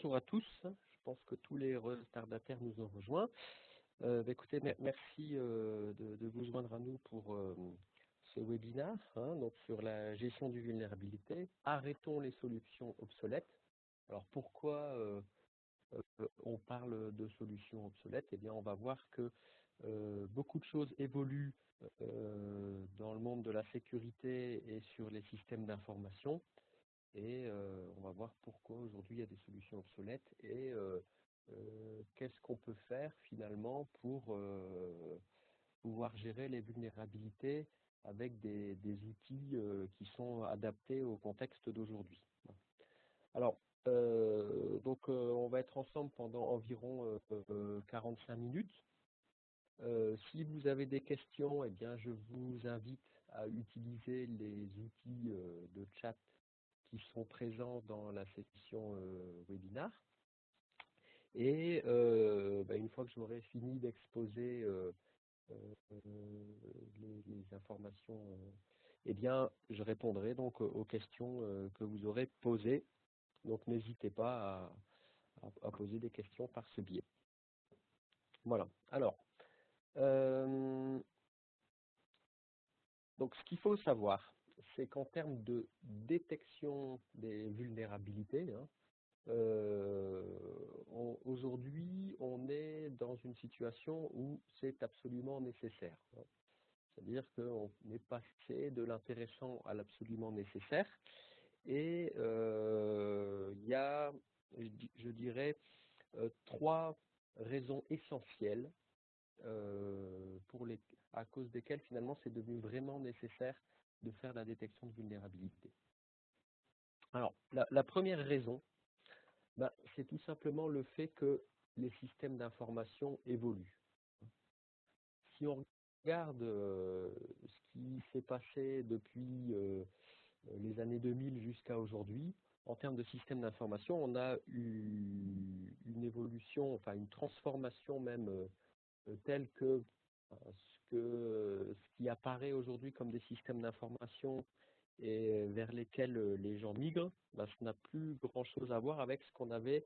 Bonjour à tous, je pense que tous les retardataires nous ont rejoints. Écoutez, merci de vous joindre à nous pour ce webinaire donc sur la gestion du vulnérabilité. Arrêtons les solutions obsolètes. Alors pourquoi on parle de solutions obsolètes? Eh bien, on va voir que beaucoup de choses évoluent dans le monde de la sécurité et sur les systèmes d'information. Et on va voir pourquoi aujourd'hui il y a des solutions obsolètes et qu'est-ce qu'on peut faire finalement pour pouvoir gérer les vulnérabilités avec des outils qui sont adaptés au contexte d'aujourd'hui. Alors, on va être ensemble pendant environ 45 minutes. Si vous avez des questions, eh bien, je vous invite à utiliser les outils de chat qui sont présents dans la section webinar. Et une fois que j'aurai fini d'exposer les informations, eh bien, je répondrai donc aux questions que vous aurez posées. Donc n'hésitez pas à poser des questions par ce biais. Voilà. Alors, donc ce qu'il faut savoir, c'est qu'en termes de détection des vulnérabilités, aujourd'hui, on est dans une situation où c'est absolument nécessaire. C'est-à-dire qu'on est passé de l'intéressant à l'absolument nécessaire. Et il y a, je dirais, trois raisons essentielles à cause desquelles finalement c'est devenu vraiment nécessaire de faire la détection de vulnérabilité. Alors, la première raison, c'est tout simplement le fait que les systèmes d'information évoluent. Si on regarde ce qui s'est passé depuis les années 2000 jusqu'à aujourd'hui, en termes de systèmes d'information, on a eu une évolution, enfin une transformation même telle que ce qui apparaît aujourd'hui comme des systèmes d'information et vers lesquels les gens migrent, ça n'a plus grand-chose à voir avec ce qu'on avait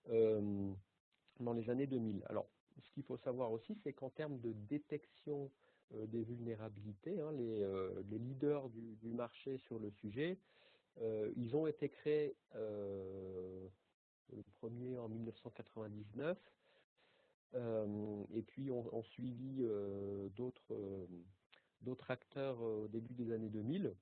dans les années 2000. Alors, ce qu'il faut savoir aussi, c'est qu'en termes de détection des vulnérabilités, les leaders du marché sur le sujet, ils ont été créés, le premier en 1999, et puis on suivi d'autres acteurs au début des années 2000,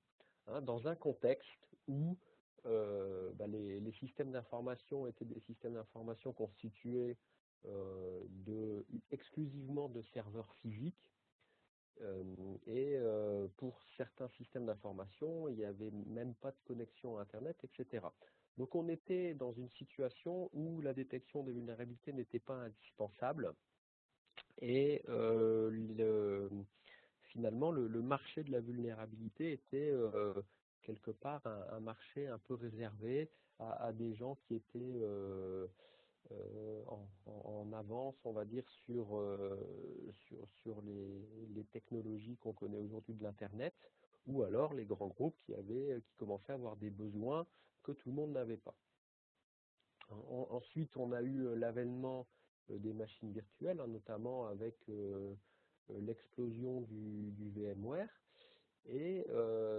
dans un contexte où les systèmes d'information étaient des systèmes d'information constitués exclusivement de serveurs physiques. Et pour certains systèmes d'information, il n'y avait même pas de connexion à Internet, etc. Donc on était dans une situation où la détection des vulnérabilités n'était pas indispensable. Et finalement, le marché de la vulnérabilité était quelque part un marché un peu réservé à des gens qui étaient en avance, on va dire, sur les technologies qu'on connaît aujourd'hui de l'Internet, ou alors les grands groupes qui commençaient à avoir des besoins que tout le monde n'avait pas. Ensuite, on a eu l'avènement des machines virtuelles, notamment avec l'explosion du VMware. Et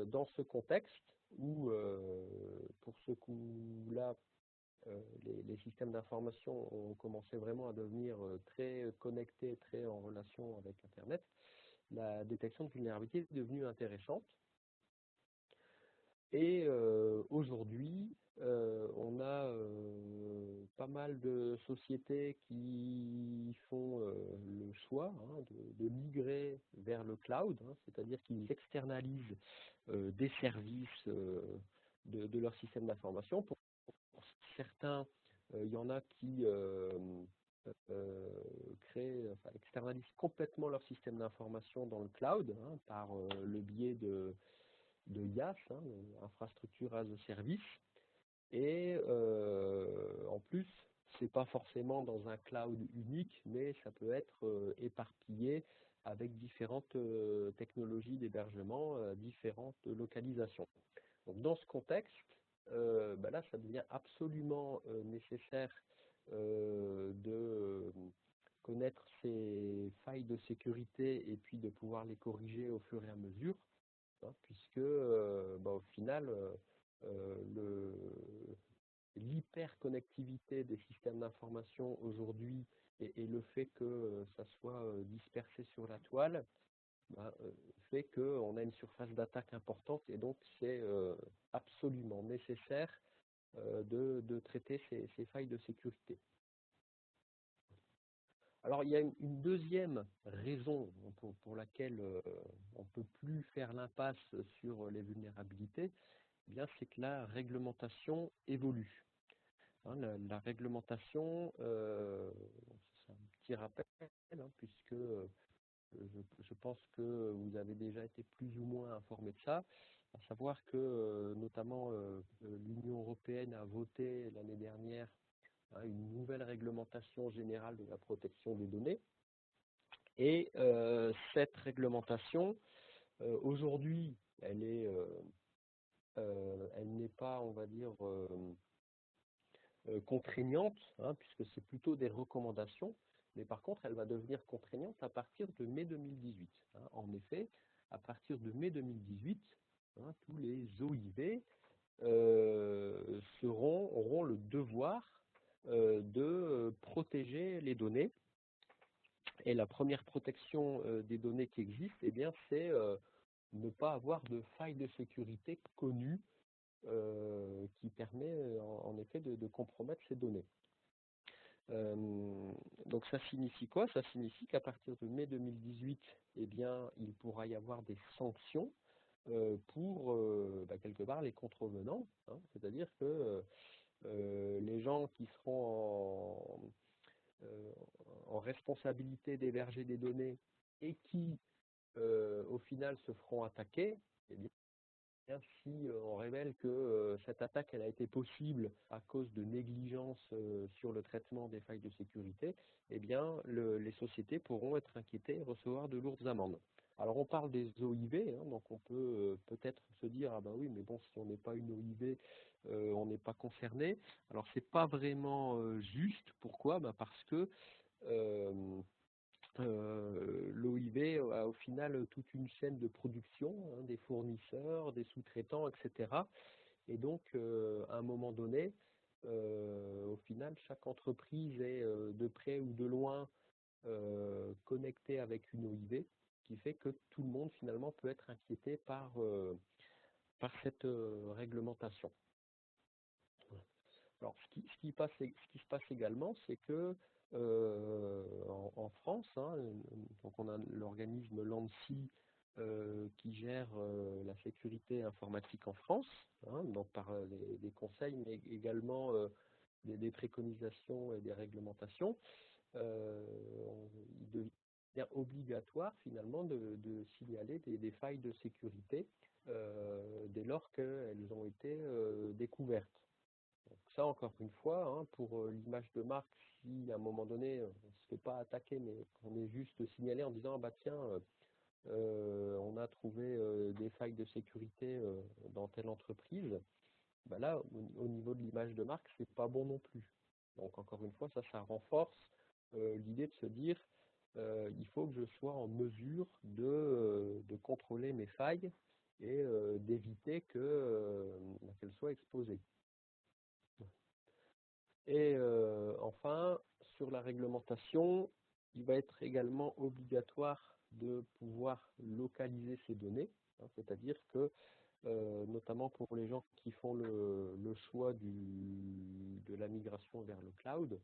dans ce contexte où, pour ce coup-là, les systèmes d'information ont commencé vraiment à devenir très connectés, très en relation avec Internet, la détection de vulnérabilité est devenue intéressante. Et aujourd'hui, on a pas mal de sociétés qui font le choix de migrer vers le cloud, c'est-à-dire qu'ils externalisent des services de leur système d'information. Pour certains, il y en a qui externalisent complètement leur système d'information dans le cloud par le biais de IaaS, infrastructure as a service. Et en plus, c'est pas forcément dans un cloud unique, mais ça peut être éparpillé avec différentes technologies d'hébergement, différentes localisations. Donc, dans ce contexte, bah là, ça devient absolument nécessaire de connaître ces failles de sécurité et puis de pouvoir les corriger au fur et à mesure, hein, puisque bah, au final, l'hyperconnectivité des systèmes d'information aujourd'hui et le fait que ça soit dispersé sur la toile, bah, fait qu'on a une surface d'attaque importante et donc c'est absolument nécessaire de traiter ces failles de sécurité. Alors il y a une deuxième raison pour laquelle on ne peut plus faire l'impasse sur les vulnérabilités, eh bien c'est que la réglementation évolue. Hein, la réglementation, c'est un petit rappel, hein, puisque je pense que vous avez déjà été plus ou moins informé de ça, à savoir que notamment l'Union européenne a voté l'année dernière, hein, une nouvelle réglementation générale de la protection des données. Et cette réglementation, aujourd'hui, elle n'est pas, on va dire, contraignante, hein, puisque c'est plutôt des recommandations, mais par contre, elle va devenir contraignante à partir de mai 2018. Hein. En effet, à partir de mai 2018, hein, tous les OIV auront le devoir de protéger les données. Et la première protection des données qui existe, eh bien, c'est ne pas avoir de faille de sécurité connue qui permet en effet de compromettre ces données. Donc ça signifie quoi? Ça signifie qu'à partir de mai 2018, eh bien, il pourra y avoir des sanctions pour quelque part les contrevenants, hein, c'est-à-dire que les gens qui seront en responsabilité d'héberger des données et qui au final se feront attaquer, eh bien, si on révèle que cette attaque elle a été possible à cause de négligence sur le traitement des failles de sécurité, eh bien, les sociétés pourront être inquiétées et recevoir de lourdes amendes. Alors on parle des OIV, hein, donc on peut peut-être se dire ah ben oui mais bon si on n'est pas une OIV on n'est pas concerné. Alors c'est pas vraiment juste. Pourquoi? Ben, parce que l'OIV a au final toute une chaîne de production, hein, des fournisseurs, des sous-traitants, etc. Et donc, à un moment donné, au final, chaque entreprise est de près ou de loin connectée avec une OIV, ce qui fait que tout le monde finalement peut être inquiété par cette réglementation. Alors, ce qui se passe également, c'est que en France, hein, donc on a l'organisme l'ANSSI qui gère la sécurité informatique en France, hein, donc par des conseils, mais également des préconisations et des réglementations. Il devient obligatoire finalement de signaler des failles de sécurité dès lors qu'elles ont été découvertes. Donc ça, encore une fois, hein, pour l'image de marque, si à un moment donné, on ne se fait pas attaquer, mais qu'on est juste signalé en disant, ah bah tiens, on a trouvé des failles de sécurité dans telle entreprise, bah là, au niveau de l'image de marque, c'est pas bon non plus. Donc encore une fois, ça renforce l'idée de se dire, il faut que je sois en mesure de contrôler mes failles et d'éviter qu'elles soient exposées. Et enfin, sur la réglementation, il va être également obligatoire de pouvoir localiser ces données, hein, c'est-à-dire que, notamment pour les gens qui font le choix de la migration vers le cloud,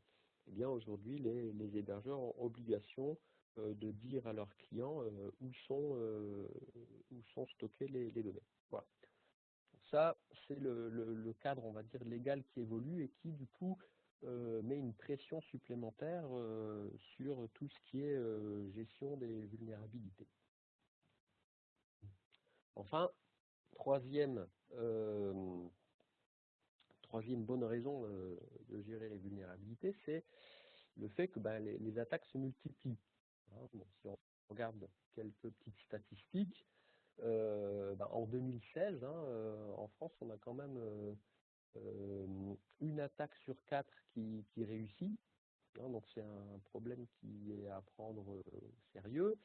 eh bien aujourd'hui, les hébergeurs ont obligation de dire à leurs clients où sont stockées les données. Voilà. Ça, c'est le cadre, on va dire, légal qui évolue et qui, du coup, met une pression supplémentaire sur tout ce qui est gestion des vulnérabilités. Enfin, troisième, troisième bonne raison de gérer les vulnérabilités, c'est le fait que les attaques se multiplient. Hein. Bon, si on regarde quelques petites statistiques, en 2016, hein, en France, on a quand même une attaque sur 4 qui réussit. Hein, donc c'est un problème qui est à prendre au sérieux.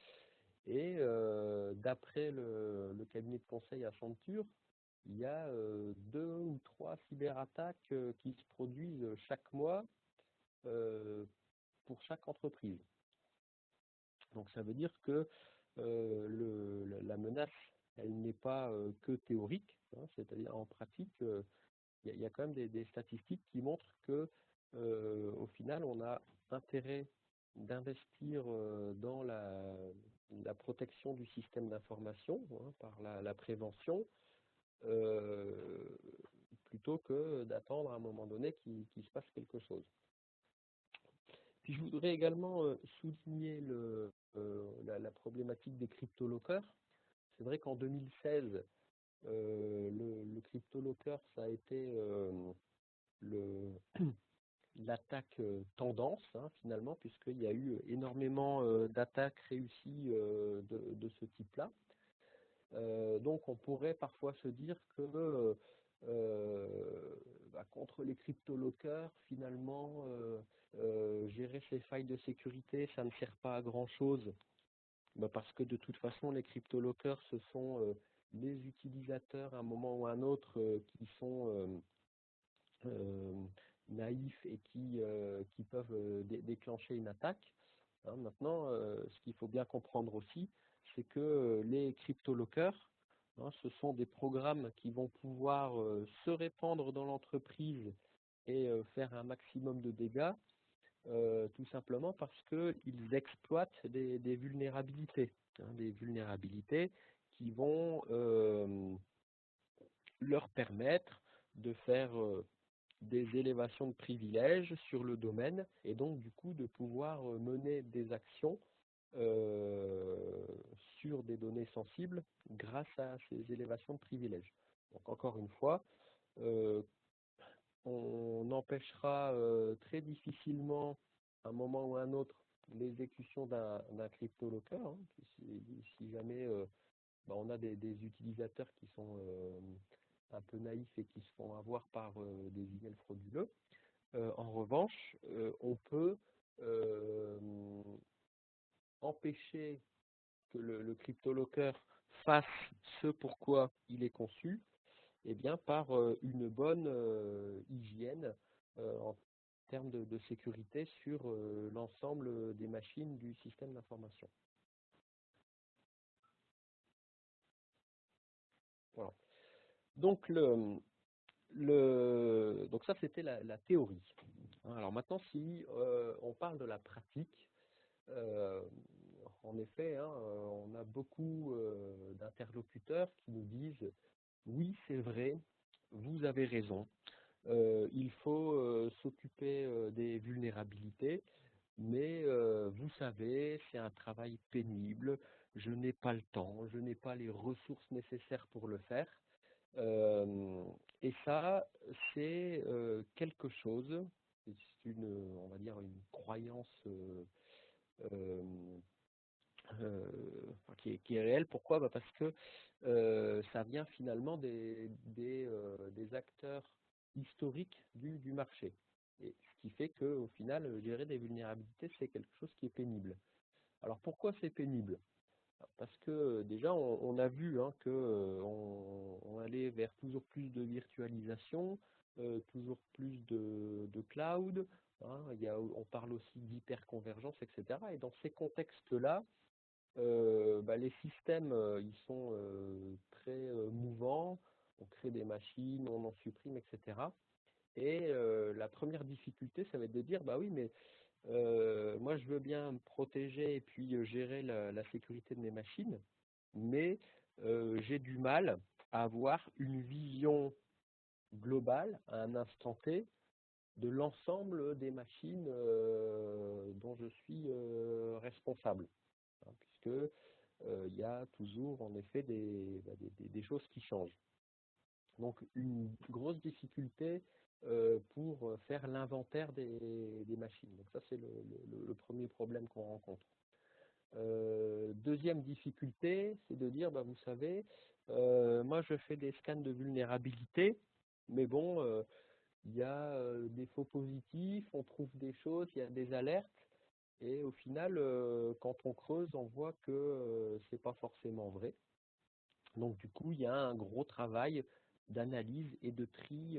Et d'après le cabinet de conseil Accenture, il y a 2 ou 3 cyberattaques qui se produisent chaque mois pour chaque entreprise. Donc ça veut dire que la menace, elle n'est pas que théorique, hein, c'est-à-dire en pratique, il y a quand même des statistiques qui montrent que au final, on a intérêt d'investir dans la protection du système d'information, hein, par la prévention, euh, plutôt que d'attendre à un moment donné qu'il se passe quelque chose. Puis je voudrais également souligner la problématique des crypto-lockers. C'est vrai qu'en 2016, le crypto-locker, ça a été l'attaque tendance, hein, finalement, puisqu'il y a eu énormément d'attaques réussies de ce type-là. Donc on pourrait parfois se dire que contre les crypto-lockers, finalement, gérer ces failles de sécurité, ça ne sert pas à grand-chose, parce que de toute façon, les crypto-lockers, ce sont les utilisateurs à un moment ou à un autre qui sont naïfs et qui peuvent déclencher une attaque. Hein, maintenant, ce qu'il faut bien comprendre aussi, c'est que les crypto-lockers, hein, ce sont des programmes qui vont pouvoir se répandre dans l'entreprise et faire un maximum de dégâts, tout simplement parce qu'ils exploitent des vulnérabilités, hein, des vulnérabilités qui vont leur permettre de faire des élévations de privilèges sur le domaine et donc du coup de pouvoir mener des actions sur des données sensibles grâce à ces élévations de privilèges. Donc encore une fois, on empêchera très difficilement à un moment ou à un autre l'exécution d'un crypto-locker, hein, si jamais on a des utilisateurs qui sont un peu naïfs et qui se font avoir par des emails frauduleux. En revanche, on peut empêcher que le crypto-locker fasse ce pourquoi il est conçu, eh bien, par une bonne hygiène en termes de sécurité sur l'ensemble des machines du système d'information. Voilà. Donc, donc ça, c'était la théorie. Alors maintenant, si on parle de la pratique, en effet, hein, on a beaucoup d'interlocuteurs qui nous disent « Oui, c'est vrai, vous avez raison, il faut s'occuper des vulnérabilités, mais vous savez, c'est un travail pénible, je n'ai pas le temps, je n'ai pas les ressources nécessaires pour le faire. » Et ça, c'est quelque chose, c'est on va dire une croyance euh, qui est réelle. Pourquoi? Parce que ça vient finalement des acteurs historiques du marché. Et ce qui fait qu'au final, gérer des vulnérabilités, c'est quelque chose qui est pénible. Alors pourquoi c'est pénible? Parce que déjà, on a vu hein, qu'on allait vers toujours plus de virtualisation, toujours plus de cloud. Hein, on parle aussi d'hyperconvergence, etc. Et dans ces contextes-là, les systèmes, ils sont très mouvants. On crée des machines, on en supprime, etc. Et la première difficulté, ça va être de dire, bah oui, mais moi, je veux bien me protéger et puis gérer la sécurité de mes machines, mais j'ai du mal à avoir une vision globale à un instant T de l'ensemble des machines dont je suis responsable, hein, puisque il y a toujours en effet des choses qui changent. Donc une grosse difficulté pour faire l'inventaire des machines. Donc ça, c'est le premier problème qu'on rencontre. Deuxième difficulté, c'est de dire, vous savez, moi je fais des scans de vulnérabilité, mais bon, il y a des faux positifs, on trouve des choses, il y a des alertes, et au final, quand on creuse, on voit que c'est pas forcément vrai. Donc du coup, il y a un gros travail d'analyse et de tri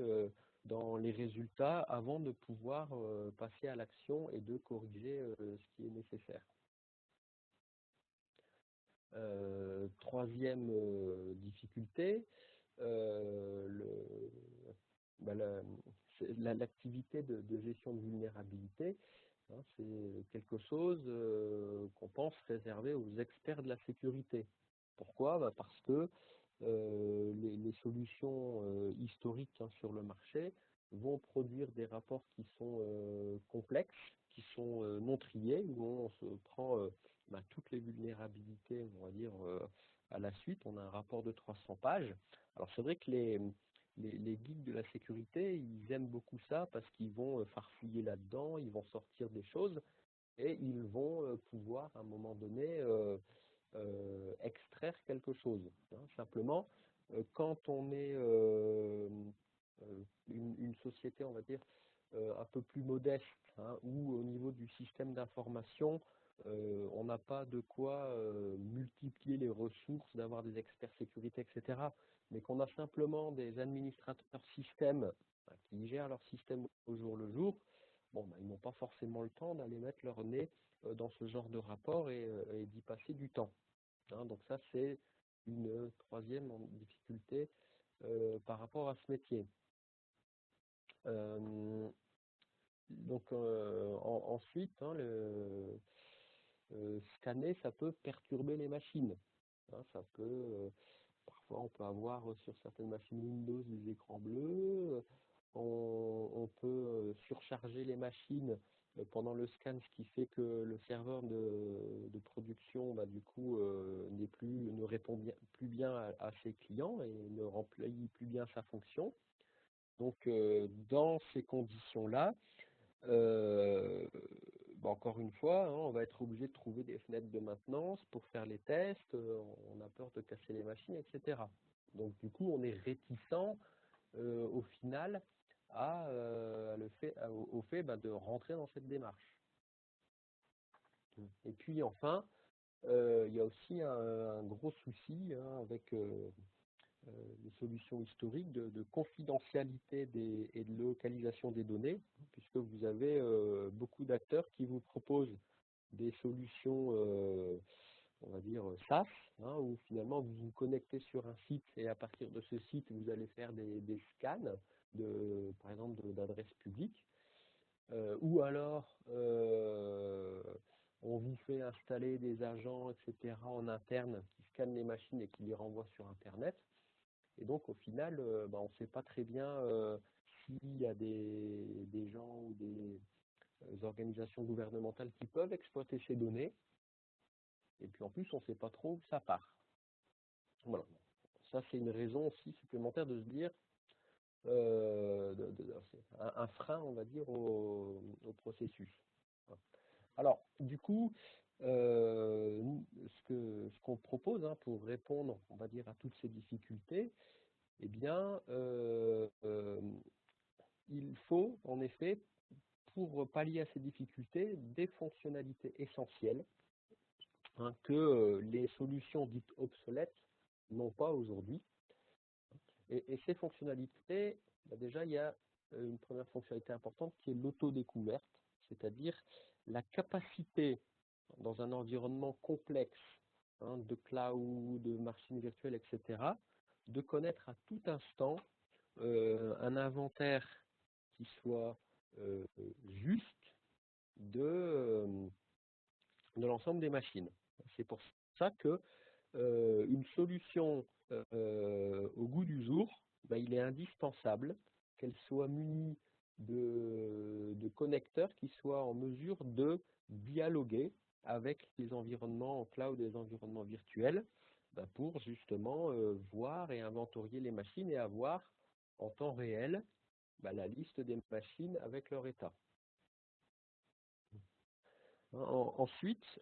dans les résultats avant de pouvoir passer à l'action et de corriger ce qui est nécessaire. Troisième difficulté, le, bah, l'activité de gestion de vulnérabilité, hein, c'est quelque chose qu'on pense réservé aux experts de la sécurité. Pourquoi? Bah, parce que les solutions historiques, hein, sur le marché vont produire des rapports qui sont complexes, qui sont non triés, où on se prend bah, toutes les vulnérabilités, on va dire, à la suite. On a un rapport de 300 pages. Alors c'est vrai que les geeks de la sécurité, ils aiment beaucoup ça parce qu'ils vont farfouiller là-dedans, ils vont sortir des choses et ils vont pouvoir à un moment donné extraire quelque chose, hein. Simplement, quand on est une société, on va dire, un peu plus modeste, hein, où au niveau du système d'information, on n'a pas de quoi multiplier les ressources, d'avoir des experts sécurité, etc., mais qu'on a simplement des administrateurs système qui gèrent leur système au jour le jour, bon, bah, ils n'ont pas forcément le temps d'aller mettre leur nez dans ce genre de rapport et d'y passer du temps, hein. Donc ça, c'est une troisième difficulté par rapport à ce métier. Euh, donc ensuite, hein, scanner, ça peut perturber les machines, hein. Ça peut, parfois, on peut avoir sur certaines machines Windows des écrans bleus. On peut surcharger les machines pendant le scan, ce qui fait que le serveur de production, bah, du coup, ne répond plus bien à ses clients et ne remplit plus bien sa fonction. Donc, dans ces conditions-là, euh, bah, encore une fois, hein, on va être obligé de trouver des fenêtres de maintenance pour faire les tests. On a peur de casser les machines, etc. Donc, du coup, on est réticent au final au fait bah, de rentrer dans cette démarche. Et puis enfin, il y a aussi un gros souci, hein, avec les solutions historiques de confidentialité et de localisation des données, puisque vous avez beaucoup d'acteurs qui vous proposent des solutions, on va dire, SaaS, hein, où finalement vous vous connectez sur un site et à partir de ce site, vous allez faire des scans, par exemple, d'adresses publiques. Ou alors, on vous fait installer des agents, etc., en interne qui scannent les machines et qui les renvoient sur Internet. Et donc, au final, bah, on ne sait pas très bien s'il y a des gens ou des organisations gouvernementales qui peuvent exploiter ces données. Et puis, en plus, on ne sait pas trop où ça part. Voilà. Ça, c'est une raison aussi supplémentaire de se dire, c'est un frein, on va dire, au processus. Alors, du coup, ce qu'on propose, hein, pour répondre, on va dire, à toutes ces difficultés, eh bien, il faut, en effet, pour pallier à ces difficultés, des fonctionnalités essentielles, hein, que les solutions dites obsolètes n'ont pas aujourd'hui. Et ces fonctionnalités, bah, déjà, il y a une première fonctionnalité importante qui est l'autodécouverte, c'est-à-dire la capacité dans un environnement complexe, hein, de cloud, de machines virtuelles, etc., de connaître à tout instant un inventaire qui soit juste de, de l'ensemble des machines. C'est pour ça que une solution au goût du jour, ben, il est indispensable qu'elle soit munie de connecteurs qui soient en mesure de dialoguer avec les environnements en cloud et les environnements virtuels, ben, pour justement voir et inventorier les machines et avoir en temps réel ben, la liste des machines avec leur état. Ensuite,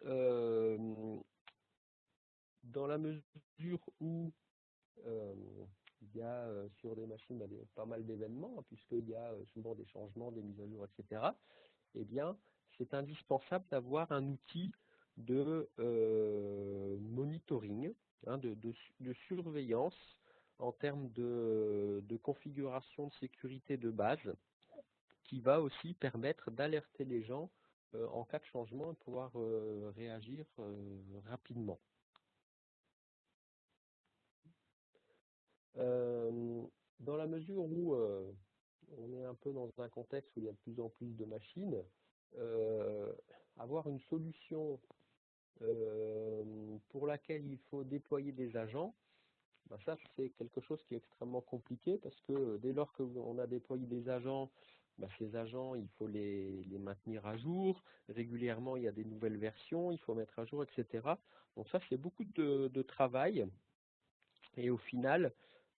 dans la mesure où il y a sur des machines pas mal d'événements, hein, puisqu'il y a souvent des changements, des mises à jour, etc. Eh bien, c'est indispensable d'avoir un outil de monitoring, hein, de surveillance en termes de configuration de sécurité de base, qui va aussi permettre d'alerter les gens en cas de changement et pouvoir réagir rapidement. Euh, dans la mesure où on est un peu dans un contexte où il y a de plus en plus de machines, euh, avoir une solution pour laquelle il faut déployer des agents, ben ça c'est quelque chose qui est extrêmement compliqué parce que dès lors qu'on a déployé des agents, ben ces agents il faut les maintenir à jour, régulièrement il y a des nouvelles versions, il faut mettre à jour, etc. Donc ça c'est beaucoup de travail et au final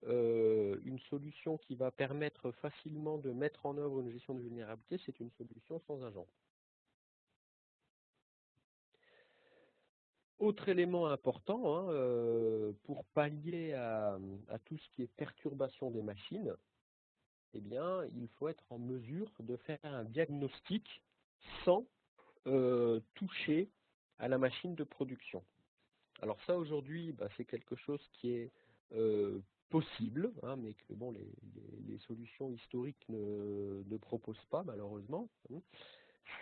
une solution qui va permettre facilement de mettre en œuvre une gestion de vulnérabilité, c'est une solution sans agent. Autre élément important, hein, pour pallier à tout ce qui est perturbation des machines, eh bien, il faut être en mesure de faire un diagnostic sans toucher à la machine de production. Alors ça, aujourd'hui, bah, c'est quelque chose qui est possible, hein, mais que bon, les solutions historiques ne proposent pas, malheureusement. Hein.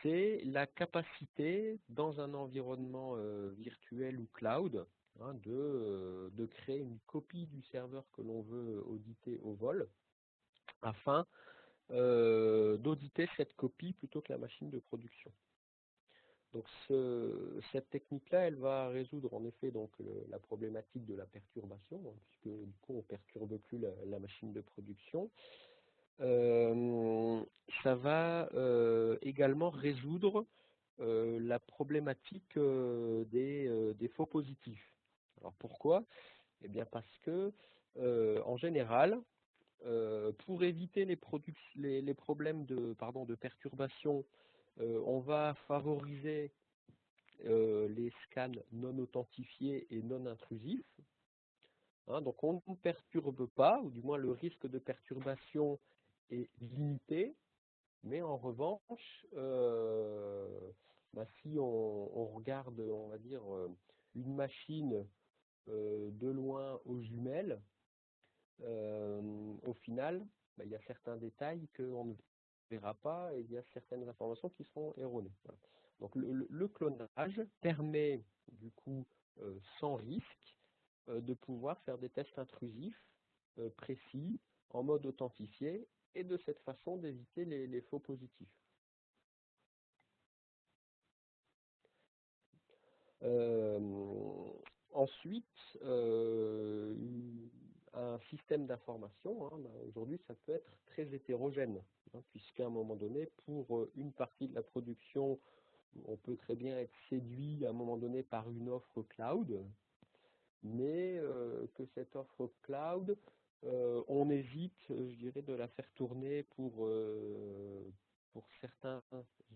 C'est la capacité, dans un environnement virtuel ou cloud, hein, de créer une copie du serveur que l'on veut auditer au vol, afin d'auditer cette copie plutôt que la machine de production. Donc cette technique-là, elle va résoudre en effet donc la problématique de la perturbation, hein, puisque du coup on ne perturbe plus la machine de production. Ça va également résoudre la problématique des faux positifs. Alors pourquoi? Eh bien parce que en général, pour éviter les problèmes de perturbation, on va favoriser les scans non authentifiés et non intrusifs. Hein, donc on ne perturbe pas, ou du moins le risque de perturbation est limité, mais en revanche, bah, si on regarde, on va dire, une machine de loin aux jumelles, au final, bah, il y a certains détails qu'on ne verra pas et il y a certaines informations qui seront erronées. Voilà. Donc le clonage permet du coup, sans risque, de pouvoir faire des tests intrusifs précis, en mode authentifié, et de cette façon d'éviter les faux positifs. Euh, ensuite, un système d'information, hein, bah, aujourd'hui, ça peut être très hétérogène, hein, puisqu'à un moment donné, pour une partie de la production, on peut très bien être séduit à un moment donné par une offre cloud, mais que cette offre cloud, on évite, je dirais, de la faire tourner pour certains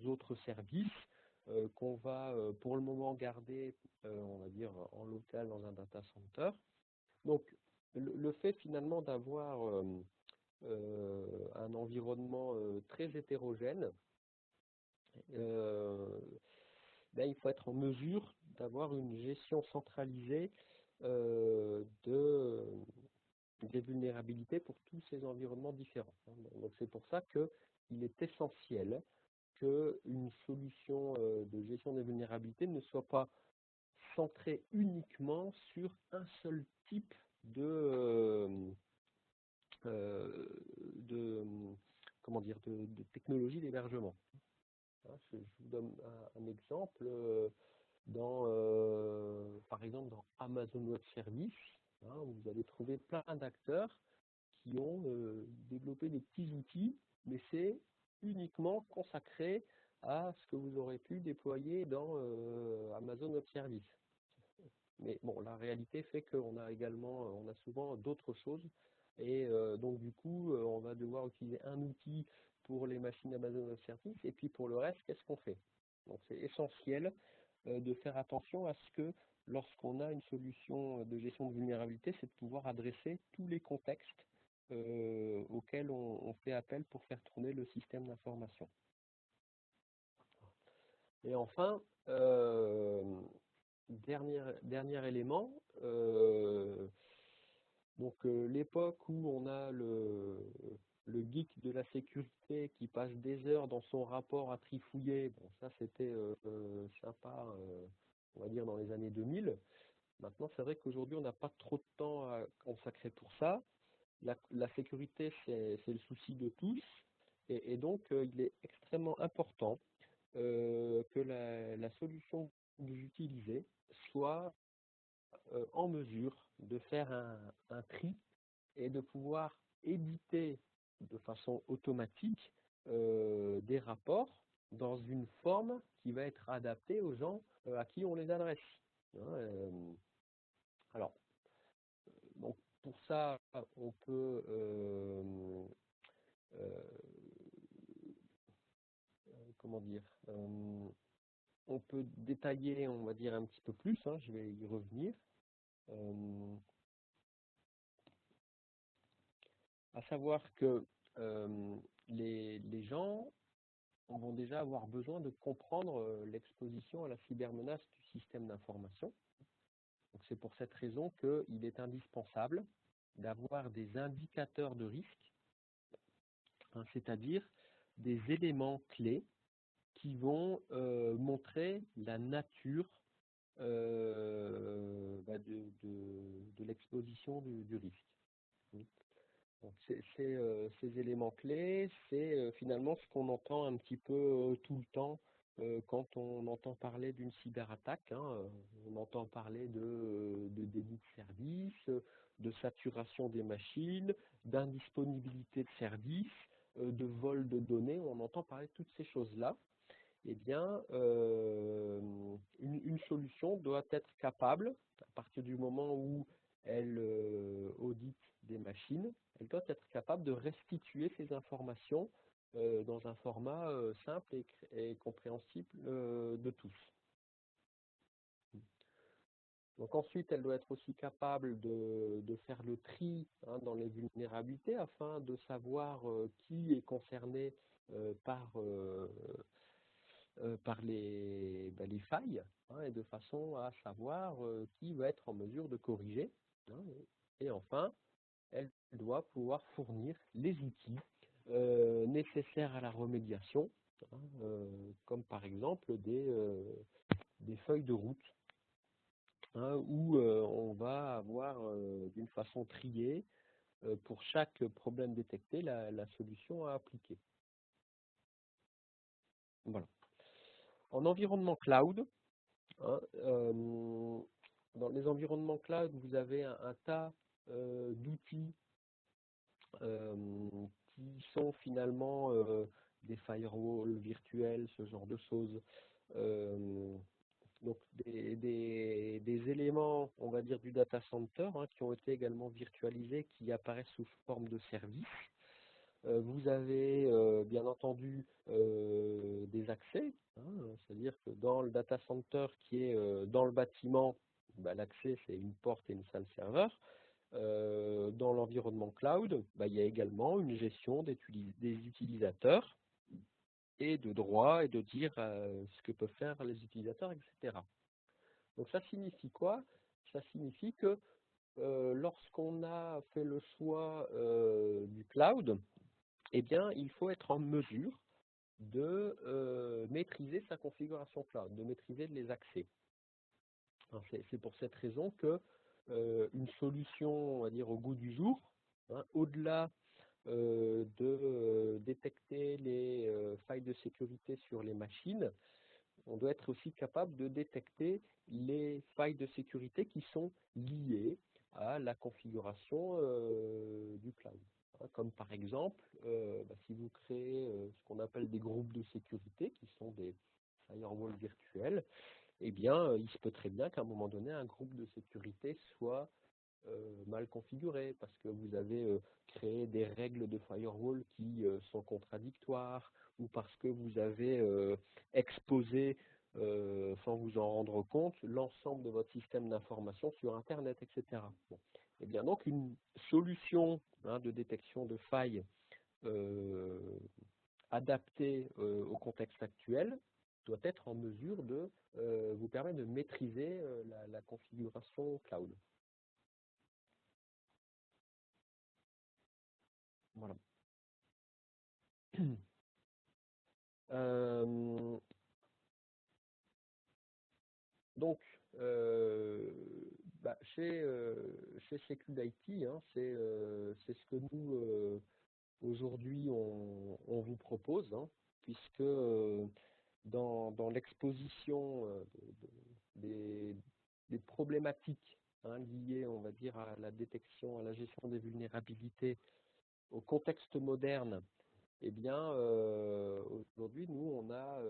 autres services qu'on va pour le moment garder, on va dire, en local dans un data center. Donc, le fait finalement d'avoir un environnement très hétérogène, ben, il faut être en mesure d'avoir une gestion centralisée des vulnérabilités pour tous ces environnements différents. Donc c'est pour ça qu'il est essentiel qu'une solution de gestion des vulnérabilités ne soit pas centrée uniquement sur un seul type de, comment dire, de technologie d'hébergement. Je vous donne un exemple. Par exemple, dans Amazon Web Services, hein, vous allez trouver plein d'acteurs qui ont développé des petits outils, mais c'est uniquement consacré à ce que vous aurez pu déployer dans Amazon Web Services. Mais bon, la réalité fait qu'on a également, on a souvent d'autres choses, et donc du coup, on va devoir utiliser un outil pour les machines Amazon Web Services, et puis pour le reste, qu'est-ce qu'on fait? Donc c'est essentiel de faire attention à ce que lorsqu'on a une solution de gestion de vulnérabilité, c'est de pouvoir adresser tous les contextes auxquels on fait appel pour faire tourner le système d'information. Et enfin, dernier élément, l'époque où on a le geek de la sécurité qui passe des heures dans son rapport à trifouiller, bon ça c'était sympa, on va dire dans les années 2000. Maintenant c'est vrai qu'aujourd'hui on n'a pas trop de temps à consacrer pour ça. La sécurité c'est le souci de tous et donc il est extrêmement important que la solution que vous utilisez soit en mesure de faire un tri et de pouvoir éditer de façon automatique des rapports dans une forme qui va être adaptée aux gens à qui on les adresse. Hein, alors, donc pour ça, on peut euh, comment dire, on peut détailler, on va dire un petit peu plus. Hein, je vais y revenir. À savoir que les gens vont déjà avoir besoin de comprendre l'exposition à la cybermenace du système d'information. Donc c'est pour cette raison qu'il est indispensable d'avoir des indicateurs de risque, hein, c'est-à-dire des éléments clés qui vont montrer la nature de l'exposition du risque. Donc ces éléments clés, c'est finalement ce qu'on entend un petit peu tout le temps quand on entend parler d'une cyberattaque. Hein, on entend parler de débit de service, de saturation des machines, d'indisponibilité de service, de vol de données. On entend parler de toutes ces choses-là. Eh bien, une solution doit être capable, à partir du moment où elle audite des machines, elle doit être capable de restituer ces informations dans un format simple et compréhensible de tous. Donc ensuite, elle doit être aussi capable de faire le tri hein, dans les vulnérabilités afin de savoir qui est concerné par les failles hein, et de façon à savoir qui va être en mesure de corriger. Hein, et enfin, elle doit pouvoir fournir les outils nécessaires à la remédiation, hein, comme par exemple des feuilles de route hein, où on va avoir d'une façon triée pour chaque problème détecté la solution à appliquer. Voilà. En environnement cloud, hein, dans les environnements cloud, vous avez un tas d'outils qui sont finalement des firewalls virtuels, ce genre de choses. Donc des éléments, on va dire, du data center hein, qui ont été également virtualisés, qui apparaissent sous forme de services. Vous avez bien entendu des accès, hein, c'est-à-dire que dans le data center qui est dans le bâtiment, bah, l'accès c'est une porte et une salle serveur. Dans l'environnement cloud, bah, il y a également une gestion des utilisateurs et de droits et de dire ce que peuvent faire les utilisateurs, etc. Donc ça signifie quoi? Ça signifie que lorsqu'on a fait le choix du cloud, eh bien, il faut être en mesure de maîtriser sa configuration cloud, de maîtriser les accès. C'est pour cette raison que une solution, on va dire, au goût du jour, hein, au-delà de détecter les failles de sécurité sur les machines, on doit être aussi capable de détecter les failles de sécurité qui sont liées à la configuration du cloud. Hein, comme par exemple, si vous créez ce qu'on appelle des groupes de sécurité, qui sont des firewalls virtuels, eh bien, il se peut très bien qu'à un moment donné, un groupe de sécurité soit mal configuré parce que vous avez créé des règles de firewall qui sont contradictoires ou parce que vous avez exposé sans vous en rendre compte, l'ensemble de votre système d'information sur Internet, etc. Bon. Et bien donc, une solution de détection de failles adaptée au contexte actuel doit être en mesure de vous permettre de maîtriser la configuration cloud. Voilà. Donc, chez Security, c'est ce que nous, aujourd'hui, on vous propose, puisque dans l'exposition des problématiques liées, on va dire, à la détection, à la gestion des vulnérabilités, au contexte moderne, eh bien, aujourd'hui, nous, on a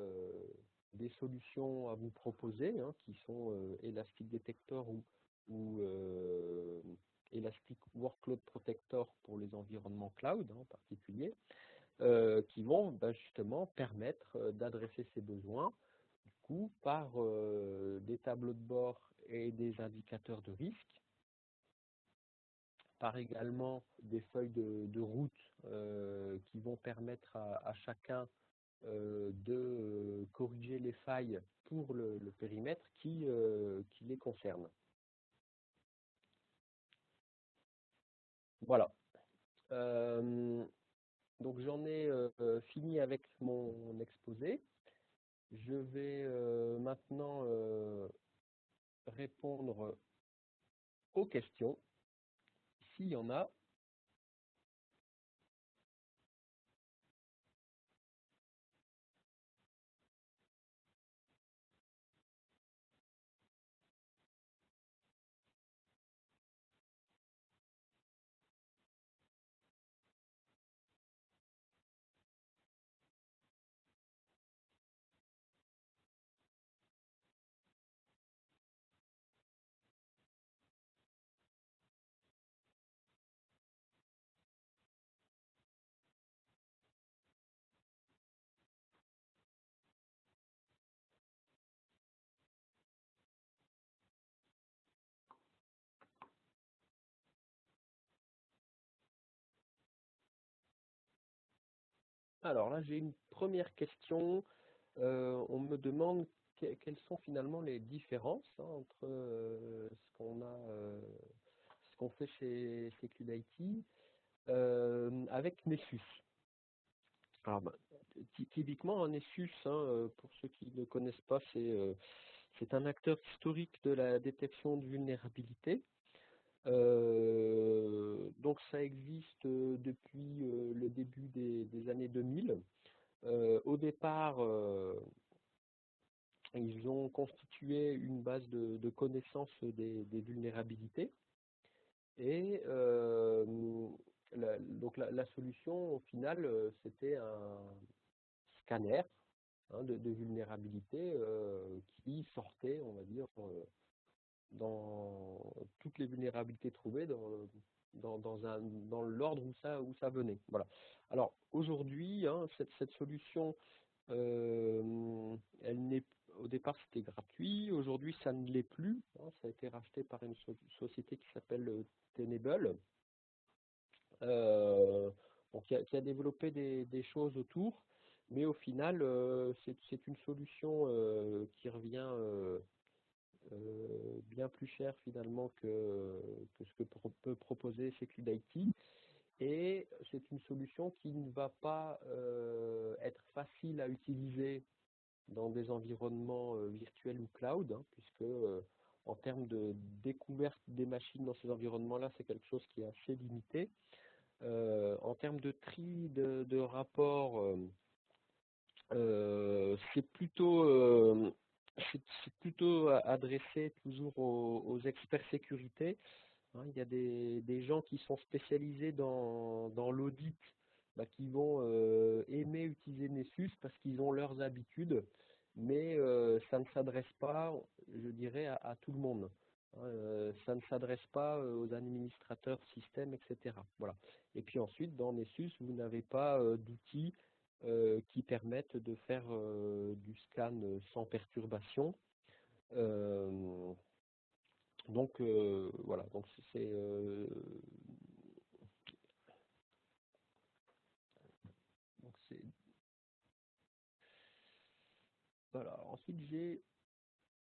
des solutions à vous proposer, qui sont Elastic Detector ou Elastic Workload Protector pour les environnements cloud en particulier, qui vont justement permettre d'adresser ces besoins, du coup, par des tableaux de bord et des indicateurs de risque, par également des feuilles de route qui vont permettre à chacun de corriger les failles pour le périmètre qui les concerne. Voilà. Donc j'en ai fini avec mon exposé. Je vais maintenant répondre aux questions, s'il y en a. Alors là, j'ai une première question. On me demande quelles sont finalement les différences entre ce qu'on fait chez SecuIT avec Nessus. Alors, typiquement, un Nessus, pour ceux qui ne connaissent pas, c'est un acteur historique de la détection de vulnérabilité. Donc ça existe depuis le début des années 2000. Au départ, ils ont constitué une base de connaissances des vulnérabilités. Et donc la solution, au final, c'était un scanner de vulnérabilité qui sortait, on va dire, dans toutes les vulnérabilités trouvées dans l'ordre où ça venait. Voilà. Alors aujourd'hui, cette solution, au départ c'était gratuit, aujourd'hui ça ne l'est plus. Ça a été racheté par une société qui s'appelle Tenable, donc qui a développé des choses autour, mais au final c'est une solution qui revient bien plus cher finalement que ce que peut proposer SecuIT. Et c'est une solution qui ne va pas être facile à utiliser dans des environnements virtuels ou cloud, puisque en termes de découverte des machines dans ces environnements-là, c'est quelque chose qui est assez limité. En termes de tri de rapports, c'est plutôt adressé toujours aux experts sécurité. Il y a des gens qui sont spécialisés dans l'audit, qui vont aimer utiliser Nessus parce qu'ils ont leurs habitudes, mais ça ne s'adresse pas, je dirais, à tout le monde. Ça ne s'adresse pas aux administrateurs système, etc. Voilà. Et puis ensuite, dans Nessus, vous n'avez pas d'outils qui permettent de faire du scan sans perturbation. Euh, donc voilà, donc donc c'est voilà. Ensuite j'ai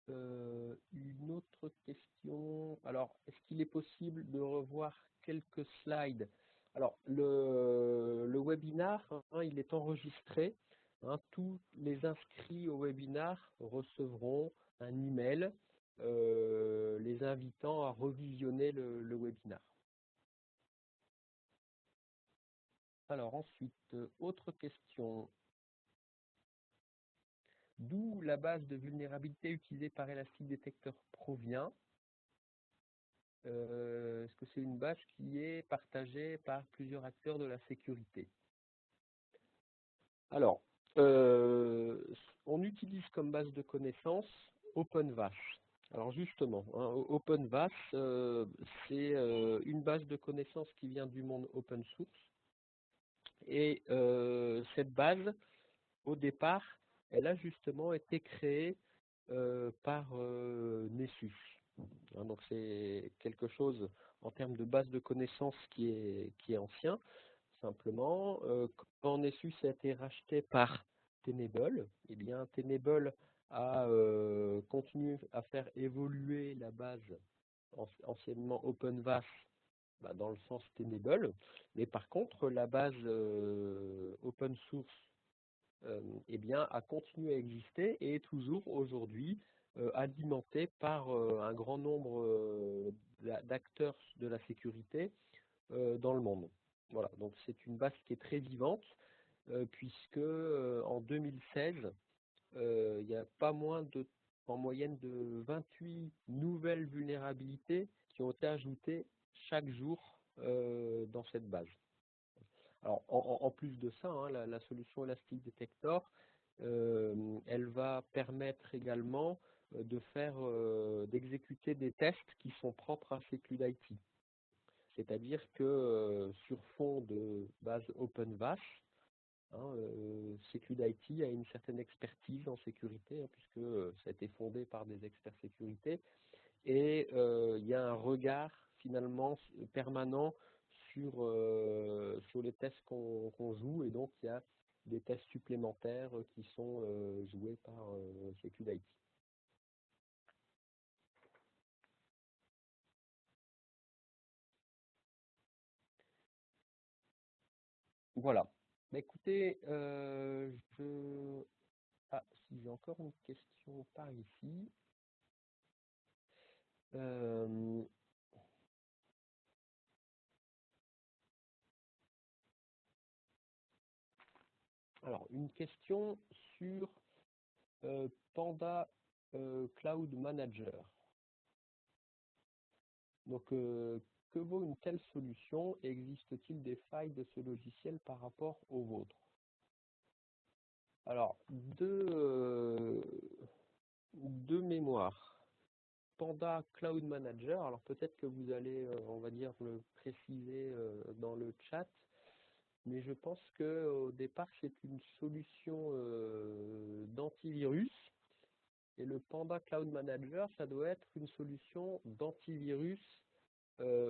une autre question. Alors, est-ce qu'il est possible de revoir quelques slides? Alors, le webinar, hein, il est enregistré. Hein, tous les inscrits au webinar recevront un email les invitant à revisionner le webinar. Alors ensuite, autre question. D'où la base de vulnérabilité utilisée par Elastic Detector provient? Est-ce que c'est une base qui est partagée par plusieurs acteurs de la sécurité? Alors, euh, on utilise comme base de connaissances OpenVAS. Alors justement, hein, OpenVAS, c'est une base de connaissances qui vient du monde open source. Et cette base, au départ, elle a justement été créée par Nessus. Hein, donc c'est quelque chose en termes de base de connaissances qui est ancien. Simplement, quand Nessus a été racheté par Tenable, eh bien Tenable a continué à faire évoluer la base anciennement OpenVAS dans le sens Tenable, mais par contre la base open source eh bien, a continué à exister et est toujours aujourd'hui alimenté par un grand nombre d'acteurs de la sécurité dans le monde. Voilà, donc c'est une base qui est très vivante, puisque en 2016, il n'y a pas moins de, en moyenne de 28 nouvelles vulnérabilités qui ont été ajoutées chaque jour dans cette base. Alors, en plus de ça, hein, la solution Elastic Detector, elle va permettre également d'exécuter des tests qui sont propres à SecuLIT. C'est-à-dire que sur fond de base OpenVAS, hein, SecuLIT a une certaine expertise en sécurité, hein, puisque ça a été fondé par des experts sécurité, et il y a un regard finalement permanent sur les tests qu'on joue, et donc il y a des tests supplémentaires qui sont joués par SecuLIT. Voilà. Bah, écoutez, ah, si j'ai encore une question par ici. Euh, alors, une question sur Panda Cloud Manager. Donc, que vaut une telle solution et existe-t-il des failles de ce logiciel par rapport au vôtre? Alors, de mémoire, Panda Cloud Manager, alors peut-être que vous allez, on va dire, le préciser dans le chat, mais je pense qu'au départ, c'est une solution d'antivirus, et le Panda Cloud Manager, ça doit être une solution d'antivirus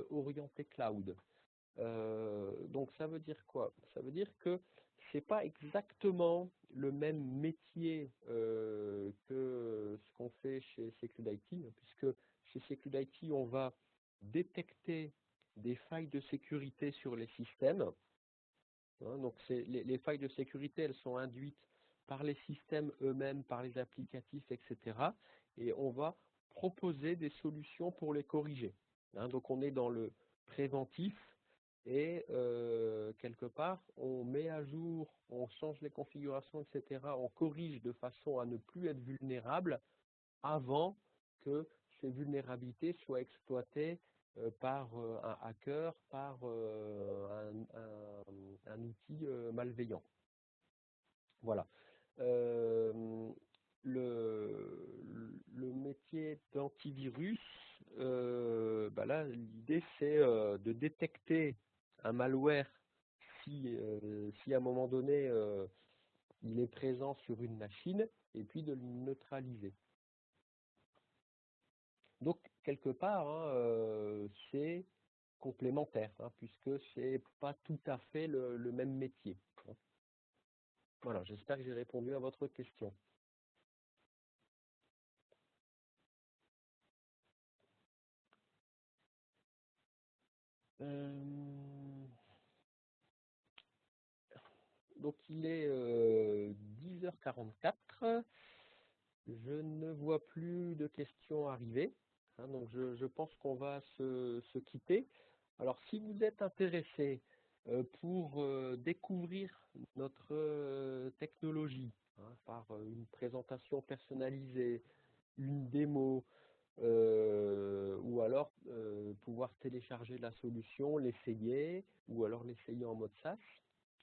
orienté cloud. Donc ça veut dire quoi? Ça veut dire que c'est pas exactement le même métier que ce qu'on fait chez SecuLIT, puisque chez SecuLIT, on va détecter des failles de sécurité sur les systèmes. Hein, donc les failles de sécurité, elles sont induites par les systèmes eux-mêmes, par les applicatifs, etc. Et on va proposer des solutions pour les corriger. Hein, donc on est dans le préventif et quelque part, on met à jour, on change les configurations, etc. On corrige de façon à ne plus être vulnérable avant que ces vulnérabilités soient exploitées par un hacker, par un outil malveillant. Voilà. Euh, le métier d'antivirus, là, l'idée c'est de détecter un malware si à un moment donné il est présent sur une machine et puis de le neutraliser. Donc, quelque part, hein, c'est complémentaire, hein, puisque c'est pas tout à fait le même métier, hein. Voilà, j'espère que j'ai répondu à votre question. Euh, donc, il est 10h44. Je ne vois plus de questions arriver, hein, donc je pense qu'on va se quitter. Alors, si vous êtes intéressé pour découvrir notre technologie, hein, par une présentation personnalisée, une démo, ou alors pouvoir télécharger la solution, l'essayer, ou alors l'essayer en mode SaaS,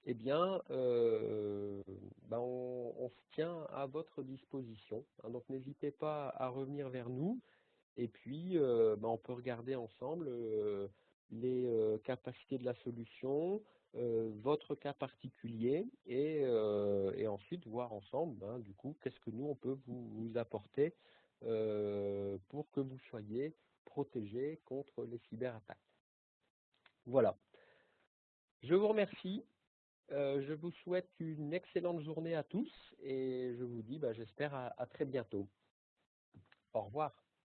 eh bien, ben, on se tient à votre disposition, hein. Donc, n'hésitez pas à revenir vers nous. Et puis, ben, on peut regarder ensemble les capacités de la solution, votre cas particulier, et ensuite voir ensemble, ben, du coup, qu'est-ce que nous, on peut vous apporter pour que vous soyez protégés contre les cyberattaques. Voilà. Je vous remercie. Je vous souhaite une excellente journée à tous et je vous dis, ben, j'espère à très bientôt. Au revoir.